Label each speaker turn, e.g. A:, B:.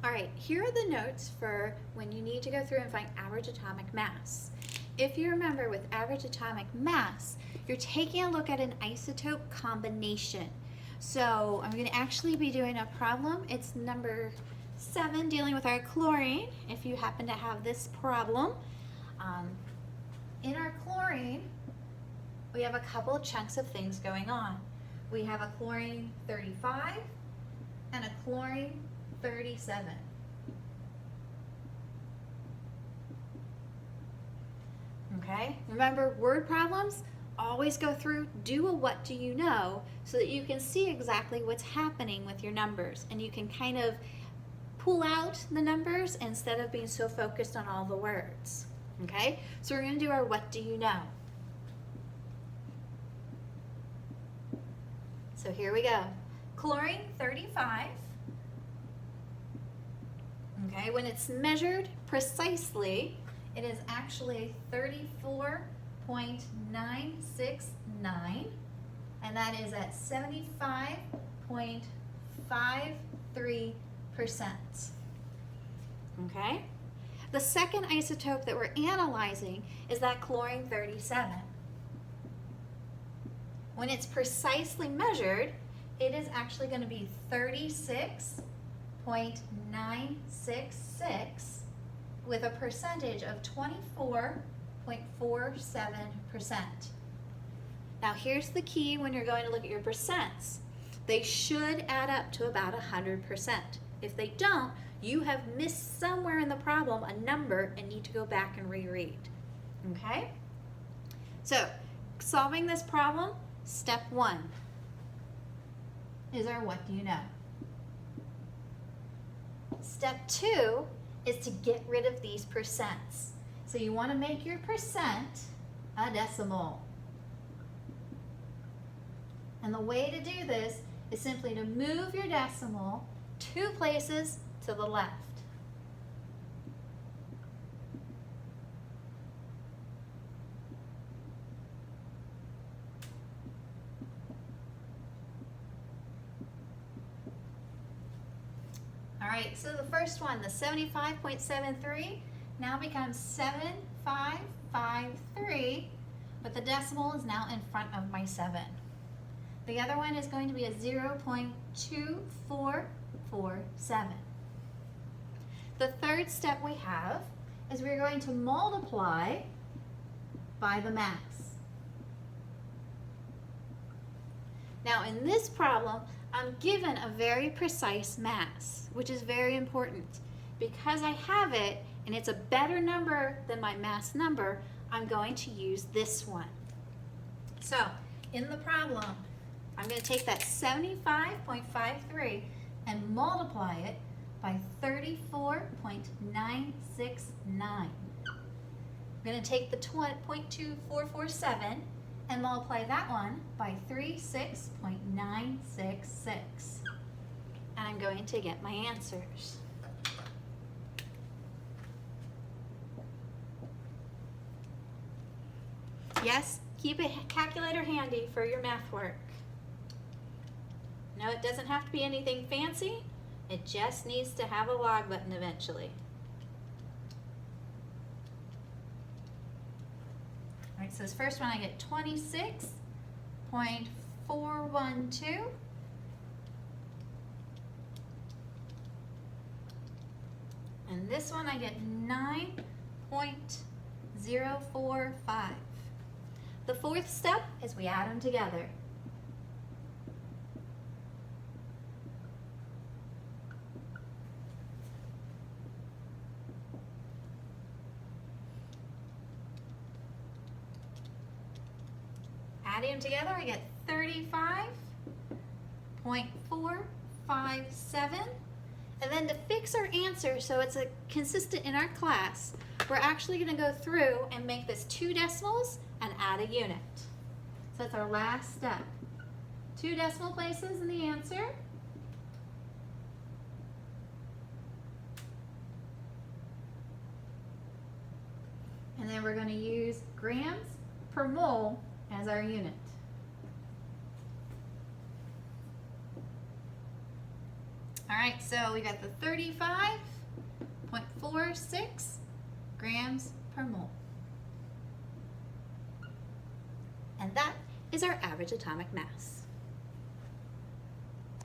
A: All right, here are the notes for when you need to go through and find average atomic mass. If you remember, with average atomic mass, you're taking a look at an isotope combination. So I'm going to actually be doing a problem. It's number 7, dealing with our chlorine, if you happen to have this problem. In our chlorine, we have a couple of chunks of things going on. We have a chlorine 35 and a chlorine 37. Okay, remember, word problems, always go through, do a what do you know, so that you can see exactly what's happening with your numbers, and you can kind of pull out the numbers instead of being so focused on all the words. Okay, so we're going to do our what do you know. So here we go. Chlorine 35. Okay, when it's measured precisely, it is actually 34.969, and that is at 75.53%. Okay? The second isotope that we're analyzing is that chlorine 37. When it's precisely measured, it is actually going to be 36.966 with a percentage of 24.47%. Now here's the key when you're going to look at your percents. They should add up to about 100%. If they don't, you have missed somewhere in the problem a number and need to go back and reread. Okay? So, solving this problem, step 1 is our what do you know. Step 2 is to get rid of these percents. So you want to make your percent a decimal. And the way to do this is simply to move your decimal 2 places to the left. All right, so the first one, the 75.73, now becomes 7553, but the decimal is now in front of my 7. The other one is going to be a 0.2447. The third step we have is we're going to multiply by the mass. Now in this problem, I'm given a very precise mass, which is very important. Because I have it, and it's a better number than my mass number, I'm going to use this one. So, in the problem, I'm going to take that 75.53 and multiply it by 34.969. I'm going to take the 0.2447 and multiply that one by 36.966. And I'm going to get my answers. Yes, keep a calculator handy for your math work. No, it doesn't have to be anything fancy. It just needs to have a log button eventually. All right, so this first one I get 26.412. And this one I get 9.045. The fourth step is we add them together. Adding them together, I get 35.457. And then to fix our answer so it's consistent in our class, we're actually going to go through and make this 2 decimals and add a unit. So that's our last step. 2 decimal places in the answer. And then we're going to use grams per mole as our unit. All right. right, so we got the 35.46 grams per mole. And that is our average atomic mass.